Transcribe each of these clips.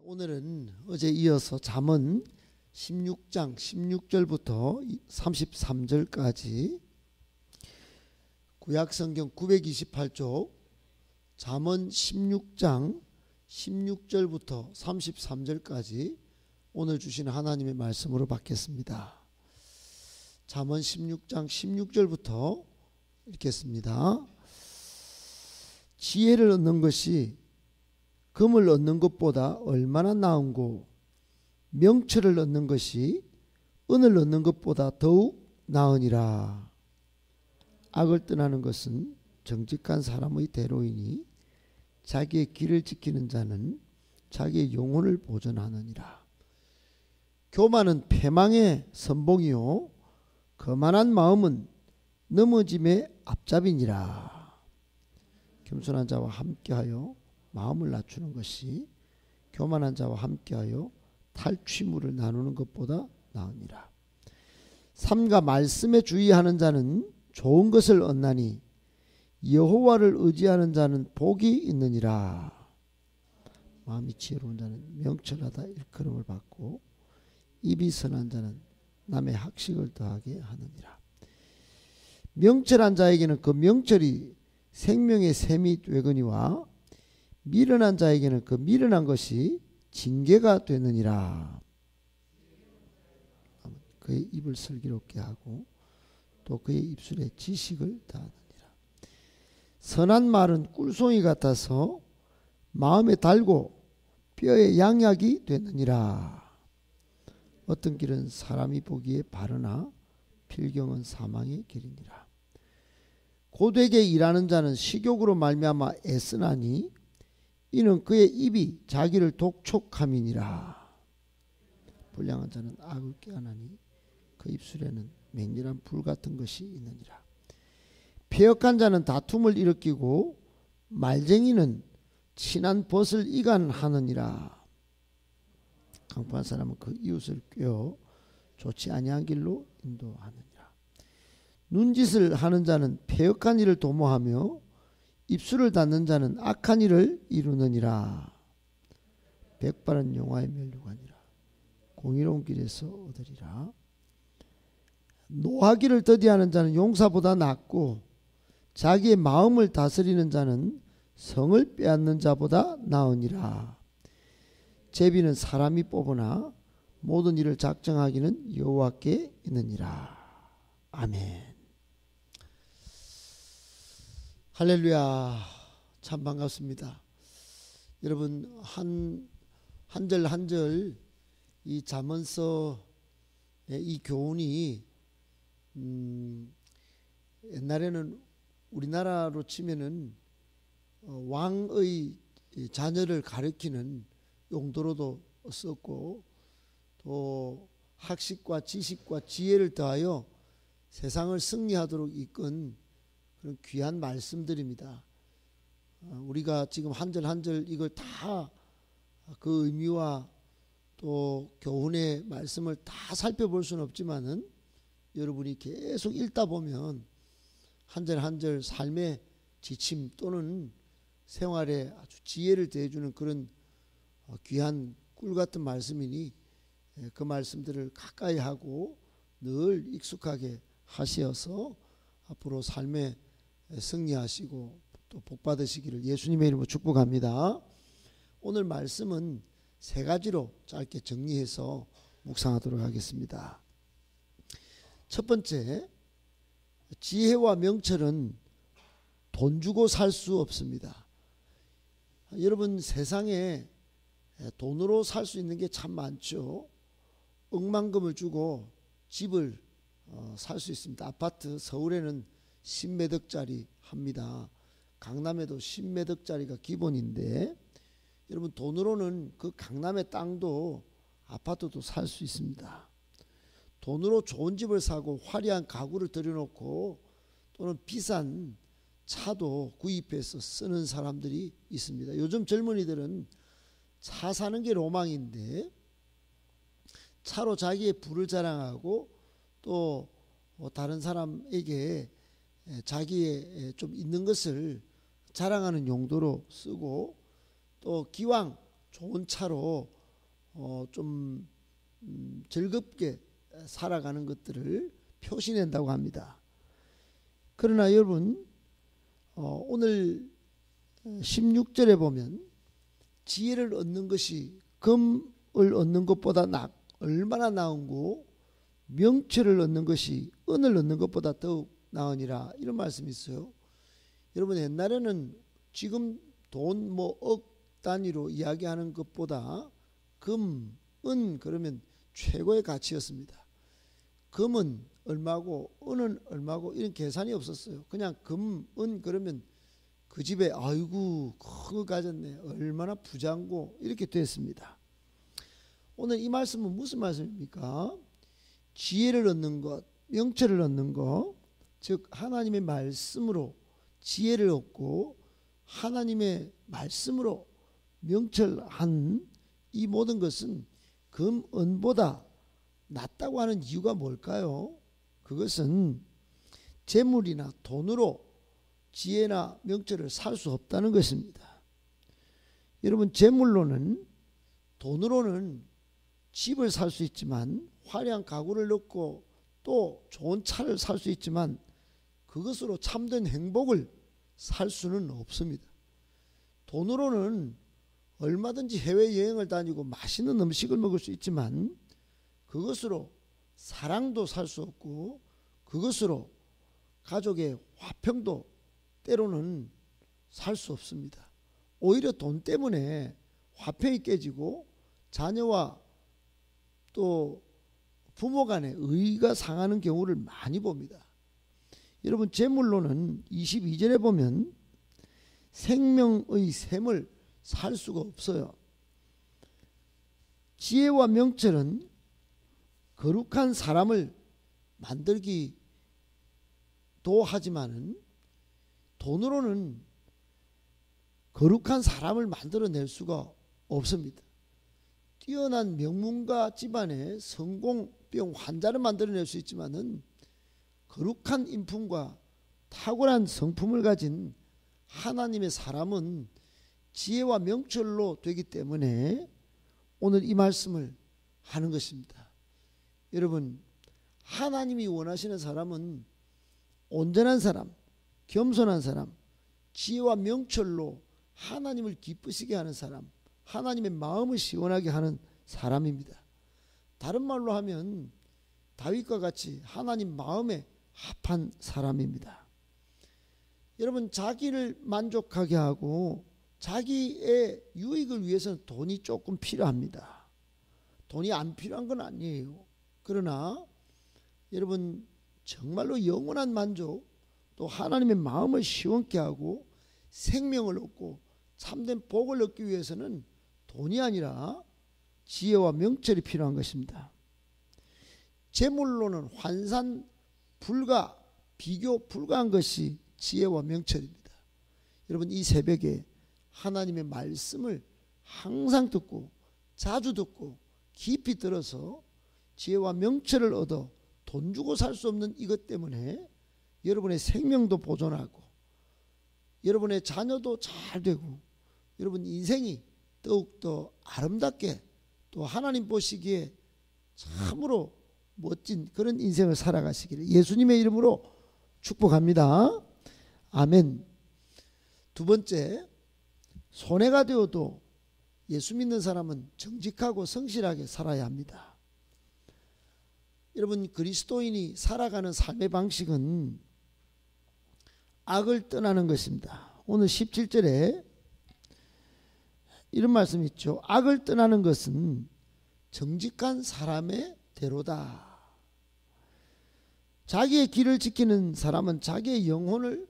오늘은 어제 이어서 잠언 16장 16절부터 33절까지 구약성경 928쪽 잠언 16장 16절부터 33절까지 오늘 주시는 하나님의 말씀으로 받겠습니다. 잠언 16장 16절부터 읽겠습니다. 지혜를 얻는 것이 금을 얻는 것보다 얼마나 나은고 명철을 얻는 것이 은을 얻는 것보다 더욱 나으니라. 악을 떠나는 것은 정직한 사람의 대로이니 자기의 길을 지키는 자는 자기의 영혼을 보존하느니라. 교만은 패망의 선봉이요 거만한 마음은 넘어짐의 앞잡이니라. 겸손한 자와 함께하여 마음을 낮추는 것이 교만한 자와 함께하여 탈취물을 나누는 것보다 나으니라. 삼가 말씀에 주의하는 자는 좋은 것을 얻나니 여호와를 의지하는 자는 복이 있느니라. 마음이 지혜로운 자는 명철하다 일컬음을 받고 입이 선한 자는 남의 학식을 더하게 하느니라. 명철한 자에게는 그 명철이 생명의 샘이 되거니와 미련한 자에게는 그 미련한 것이 징계가 되느니라. 그의 입을 슬기롭게 하고 또 그의 입술에 지식을 더하느니라. 선한 말은 꿀송이 같아서 마음에 달고 뼈에 양약이 되느니라. 어떤 길은 사람이 보기에 바르나 필경은 사망의 길이니라. 고되게 일하는 자는 식욕으로 말미암아 애쓰나니 이는 그의 입이 자기를 독촉함이니라. 불량한 자는 악을 꾀하나니 그 입술에는 맹렬한 불 같은 것이 있느니라. 패역한 자는 다툼을 일으키고 말쟁이는 친한 벗을 이간하느니라. 강포한 사람은 그 이웃을 꾀어 좋지 아니한 길로 인도하느니라. 눈짓을 하는 자는 패역한 일을 도모하며 입술을 닫는 자는 악한 일을 이루느니라. 백발은 용화의 면류관이라. 공의로운 길에서 얻으리라. 노하기를 더디하는 자는 용사보다 낫고 자기의 마음을 다스리는 자는 성을 빼앗는 자보다 나으니라. 제비는 사람이 뽑으나 모든 일을 작정하기는 여호와께 있느니라. 아멘. 할렐루야. 참 반갑습니다. 여러분 한 절 한 절 이 잠언서 이 교훈이 옛날에는 우리나라로 치면은 왕의 자녀를 가리키는 용도로도 썼고 또 학식과 지식과 지혜를 더하여 세상을 승리하도록 이끈 그런 귀한 말씀들입니다. 우리가 지금 한 절 한 절 이걸 다 그 의미와 또 교훈의 말씀을 다 살펴볼 수는 없지만은 여러분이 계속 읽다 보면 한 절 한 절 삶의 지침 또는 생활에 아주 지혜를 더해주는 그런 귀한 꿀 같은 말씀이니 그 말씀들을 가까이 하고 늘 익숙하게 하시어서 앞으로 삶에 승리하시고 또 복 받으시기를 예수님의 이름으로 축복합니다. 오늘 말씀은 세 가지로 짧게 정리해서 묵상하도록 하겠습니다. 첫 번째, 지혜와 명철은 돈 주고 살 수 없습니다. 여러분 세상에 돈으로 살 수 있는 게 참 많죠. 억만금을 주고 집을 살 수 있습니다. 아파트 서울에는 10매덕짜리 합니다. 강남에도 10매덕짜리가 기본인데 여러분 돈으로는 그 강남의 땅도 아파트도 살 수 있습니다. 돈으로 좋은 집을 사고 화려한 가구를 들여놓고 또는 비싼 차도 구입해서 쓰는 사람들이 있습니다. 요즘 젊은이들은 차 사는 게 로망인데 차로 자기의 부를 자랑하고 또 다른 사람에게 자기의 좀 있는 것을 자랑하는 용도로 쓰고 또 기왕 좋은 차로 좀 즐겁게 살아가는 것들을 표시낸다고 합니다. 그러나 여러분 오늘 16절에 보면 지혜를 얻는 것이 금을 얻는 것보다 얼마나 나은고 명철을 얻는 것이 은을 얻는 것보다 더욱 나으니라, 이런 말씀이 있어요. 여러분 옛날에는 지금 돈 억 단위로 이야기하는 것보다 금, 은 그러면 최고의 가치였습니다. 금은 얼마고 은은 얼마고 이런 계산이 없었어요. 그냥 금, 은 그러면 그 집에 아이고 큰 거 가졌네, 얼마나 부자고 이렇게 됐습니다. 오늘 이 말씀은 무슨 말씀입니까? 지혜를 얻는 것, 명철을 얻는 것, 즉 하나님의 말씀으로 지혜를 얻고 하나님의 말씀으로 명철한 이 모든 것은 금, 은보다 낫다고 하는 이유가 뭘까요? 그것은 재물이나 돈으로 지혜나 명철을 살 수 없다는 것입니다. 여러분 재물로는, 돈으로는 집을 살 수 있지만, 화려한 가구를 넣고 또 좋은 차를 살 수 있지만 그것으로 참된 행복을 살 수는 없습니다. 돈으로는 얼마든지 해외여행을 다니고 맛있는 음식을 먹을 수 있지만 그것으로 사랑도 살 수 없고 그것으로 가족의 화평도 때로는 살 수 없습니다. 오히려 돈 때문에 화평이 깨지고 자녀와 또 부모 간의 의가 상하는 경우를 많이 봅니다. 여러분 재물로는 22절에 보면 생명의 샘을 살 수가 없어요. 지혜와 명철은 거룩한 사람을 만들기도 하지만은 돈으로는 거룩한 사람을 만들어낼 수가 없습니다. 뛰어난 명문가 집안의 성공병 환자를 만들어낼 수 있지만은 거룩한 인품과 탁월한 성품을 가진 하나님의 사람은 지혜와 명철로 되기 때문에 오늘 이 말씀을 하는 것입니다. 여러분 하나님이 원하시는 사람은 온전한 사람, 겸손한 사람, 지혜와 명철로 하나님을 기쁘시게 하는 사람, 하나님의 마음을 시원하게 하는 사람입니다. 다른 말로 하면 다윗과 같이 하나님 마음에 합한 사람입니다. 여러분 자기를 만족하게 하고 자기의 유익을 위해서는 돈이 조금 필요합니다. 돈이 안 필요한 건 아니에요. 그러나 여러분 정말로 영원한 만족, 또 하나님의 마음을 시원케 하고 생명을 얻고 참된 복을 얻기 위해서는 돈이 아니라 지혜와 명철이 필요한 것입니다. 재물로는 환산 불가, 비교 불가한 것이 지혜와 명철입니다. 여러분 이 새벽에 하나님의 말씀을 항상 듣고 자주 듣고 깊이 들어서 지혜와 명철을 얻어 돈 주고 살 수 없는 이것 때문에 여러분의 생명도 보존하고 여러분의 자녀도 잘 되고 여러분 인생이 더욱더 아름답게 또 하나님 보시기에 참으로 멋진 그런 인생을 살아가시기를 예수님의 이름으로 축복합니다. 아멘. 두 번째, 손해가 되어도 예수 믿는 사람은 정직하고 성실하게 살아야 합니다. 여러분 그리스도인이 살아가는 삶의 방식은 악을 떠나는 것입니다. 오늘 17절에 이런 말씀이 있죠. 악을 떠나는 것은 정직한 사람의 대로다. 자기의 길을 지키는 사람은 자기의 영혼을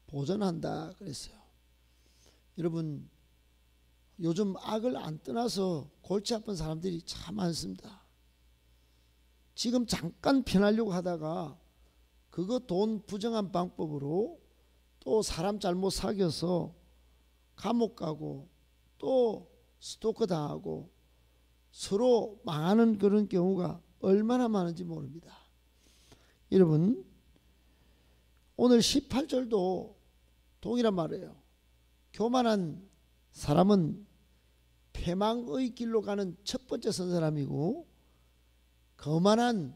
보존한다 그랬어요. 여러분 요즘 악을 안 떠나서 골치 아픈 사람들이 참 많습니다. 지금 잠깐 편하려고 하다가 그거 돈 부정한 방법으로 또 사람 잘못 사귀어서 감옥 가고 또 스토커 당하고 서로 망하는 그런 경우가 얼마나 많은지 모릅니다. 여러분 오늘 18절도 동일한 말이에요. 교만한 사람은 패망의 길로 가는 첫 번째 선 사람이고, 거만한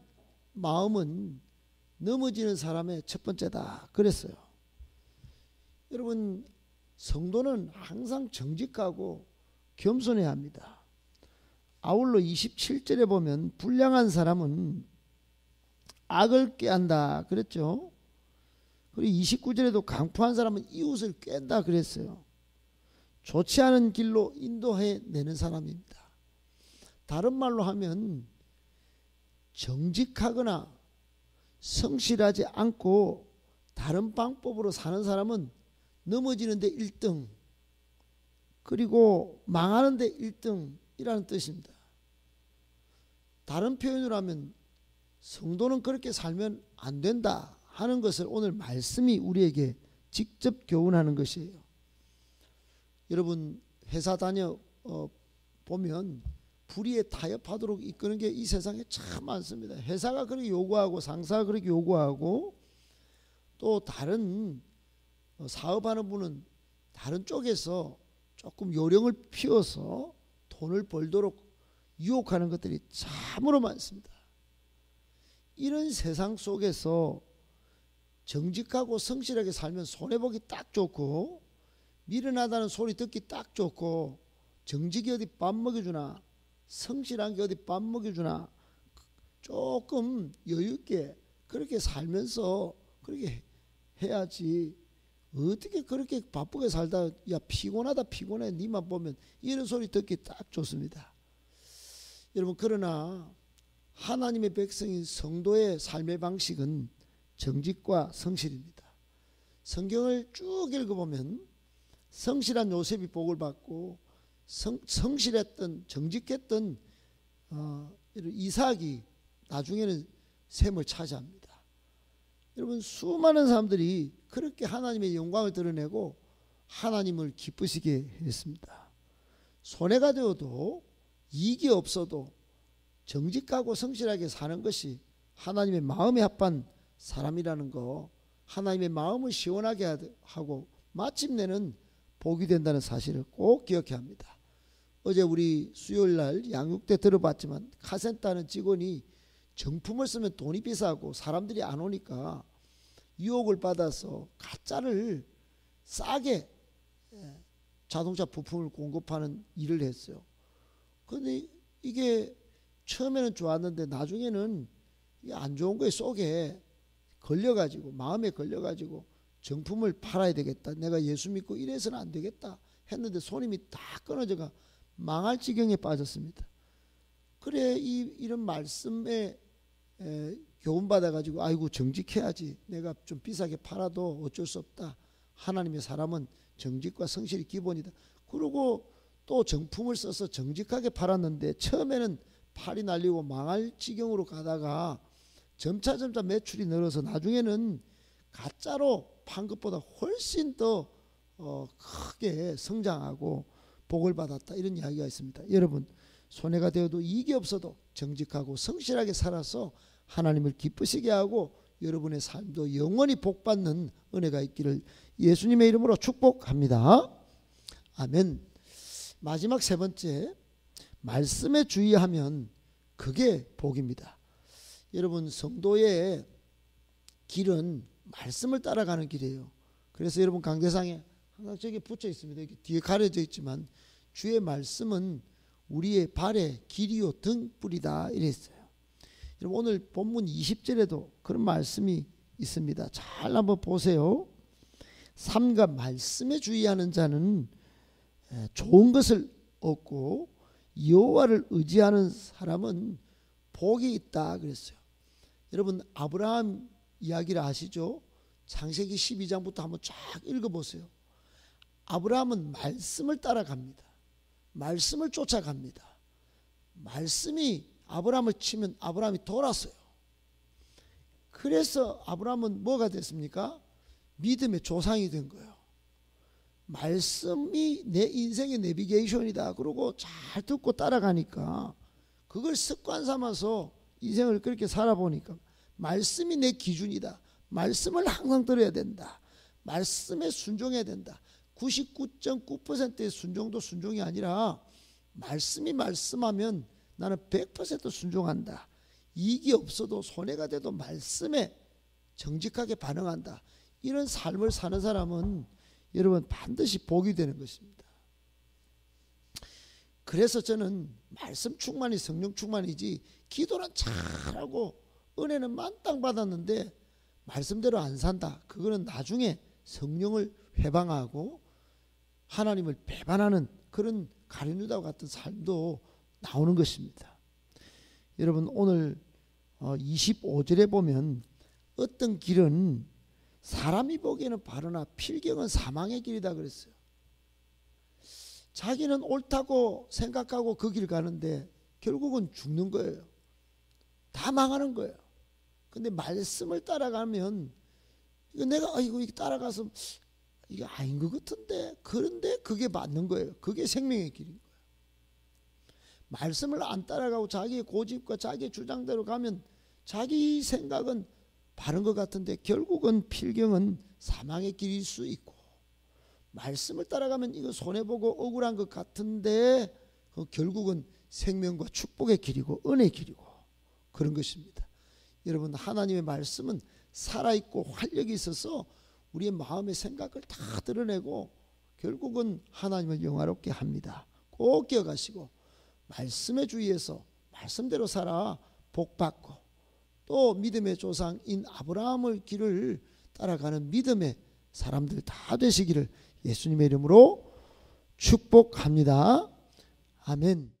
마음은 넘어지는 사람의 첫 번째다 그랬어요. 여러분, 성도는 항상 정직하고 겸손해야 합니다. 아울러 27절에 보면 불량한 사람은 악을 꾀한다 그랬죠. 그리고 29절에도 강포한 사람은 이웃을 꾀한다 그랬어요. 좋지 않은 길로 인도해내는 사람입니다. 다른 말로 하면 정직하거나 성실하지 않고 다른 방법으로 사는 사람은 넘어지는데 1등, 그리고 망하는데 1등이라는 뜻입니다. 다른 표현으로 하면 성도는 그렇게 살면 안 된다 하는 것을 오늘 말씀이 우리에게 직접 교훈하는 것이에요. 여러분, 회사 다녀 보면 불의에 타협하도록 이끄는 게 이 세상에 참 많습니다. 회사가 그렇게 요구하고 상사가 그렇게 요구하고, 또 다른 사업하는 분은 다른 쪽에서 조금 요령을 피워서 돈을 벌도록 유혹하는 것들이 참으로 많습니다. 이런 세상 속에서 정직하고 성실하게 살면 손해보기 딱 좋고, 미련하다는 소리 듣기 딱 좋고, 정직이 어디 밥 먹여주나, 성실한 게 어디 밥 먹여주나, 조금 여유있게 그렇게 살면서 그렇게 해야지. 어떻게 그렇게 바쁘게 살다 야 피곤하다 피곤해 니만 보면, 이런 소리 듣기 딱 좋습니다. 여러분, 그러나 하나님의 백성인 성도의 삶의 방식은 정직과 성실입니다. 성경을 쭉 읽어보면 성실한 요셉이 복을 받고, 성실했던 정직했던 이삭이 나중에는 셈을 차지합니다. 여러분, 수많은 사람들이 그렇게 하나님의 영광을 드러내고 하나님을 기쁘시게 했습니다. 손해가 되어도 이익이 없어도 정직하고 성실하게 사는 것이 하나님의 마음에 합한 사람이라는 거, 하나님의 마음을 시원하게 하고 마침내는 복이 된다는 사실을 꼭 기억해야 합니다. 어제 우리 수요일날 양육 때 들어봤지만, 카센터는 직원이 정품을 쓰면 돈이 비싸고 사람들이 안 오니까 유혹을 받아서 가짜를 싸게 자동차 부품을 공급하는 일을 했어요. 그런데 이게 처음에는 좋았는데 나중에는 이게 안 좋은 거에 속에 걸려가지고, 마음에 걸려가지고 정품을 팔아야 되겠다, 내가 예수 믿고 이래서는 안 되겠다 했는데 손님이 다 끊어져가 망할 지경에 빠졌습니다. 그래, 이런 말씀에 교훈 받아가지고 아이고 정직해야지, 내가 좀 비싸게 팔아도 어쩔 수 없다, 하나님의 사람은 정직과 성실이 기본이다. 그리고 또 정품을 써서 정직하게 팔았는데 처음에는 팔이 날리고 망할 지경으로 가다가 점차 매출이 늘어서 나중에는 가짜로 판 것보다 훨씬 더 크게 성장하고 복을 받았다, 이런 이야기가 있습니다. 여러분, 손해가 되어도 이익이 없어도 정직하고 성실하게 살아서 하나님을 기쁘시게 하고 여러분의 삶도 영원히 복받는 은혜가 있기를 예수님의 이름으로 축복합니다. 아멘. 마지막 세 번째, 말씀에 주의하면 그게 복입니다. 여러분, 성도의 길은 말씀을 따라가는 길이에요. 그래서 여러분, 강대상에 항상 저기 붙여 있습니다. 이렇게 뒤에 가려져 있지만, 주의 말씀은 우리의 발의 길이요 등불이다 이랬어요. 여러분, 오늘 본문 20절에도 그런 말씀이 있습니다. 잘 한번 보세요. 삼가 말씀에 주의하는 자는 좋은 것을 얻고 여호와를 의지하는 사람은 복이 있다 그랬어요. 여러분, 아브라함 이야기를 아시죠? 창세기 12장부터 한번 쫙 읽어보세요. 아브라함은 말씀을 따라갑니다. 말씀을 쫓아갑니다. 말씀이 아브라함을 치면 아브라함이 돌았어요. 그래서 아브라함은 뭐가 됐습니까? 믿음의 조상이 된 거예요. 말씀이 내 인생의 내비게이션이다. 그러고 잘 듣고 따라가니까 그걸 습관 삼아서 인생을 그렇게 살아보니까 말씀이 내 기준이다. 말씀을 항상 들어야 된다. 말씀에 순종해야 된다. 99.9%의 순종도 순종이 아니라 말씀이 말씀하면 나는 100% 순종한다. 이익이 없어도 손해가 돼도 말씀에 정직하게 반응한다. 이런 삶을 사는 사람은 여러분 반드시 복이 되는 것입니다. 그래서 저는 말씀 충만이 성령 충만이지, 기도는 잘하고 은혜는 만땅 받았는데 말씀대로 안 산다. 그거는 나중에 성령을 회방하고 하나님을 배반하는 그런 가룟유다와 같은 삶도 나오는 것입니다. 여러분 오늘 25절에 보면 어떤 길은 사람이 보기에는 바르나 필경은 사망의 길이다 그랬어요. 자기는 옳다고 생각하고 그 길 가는데 결국은 죽는 거예요. 다 망하는 거예요. 근데 말씀을 따라가면 내가 이거 따라가서 이게 아닌 것 같은데, 그런데 그게 맞는 거예요. 그게 생명의 길인 거예요. 말씀을 안 따라가고 자기의 고집과 자기의 주장대로 가면 자기 생각은 바른 것 같은데 결국은 필경은 사망의 길일 수 있고, 말씀을 따라가면 이거 손해보고 억울한 것 같은데 결국은 생명과 축복의 길이고 은혜의 길이고 그런 것입니다. 여러분 하나님의 말씀은 살아있고 활력이 있어서 우리의 마음의 생각을 다 드러내고 결국은 하나님을 영화롭게 합니다. 꼭 기억하시고 말씀의 주위에서 말씀대로 살아 복받고 또 믿음의 조상인 아브라함의 길을 따라가는 믿음의 사람들 다 되시기를 예수님의 이름으로 축복합니다. 아멘.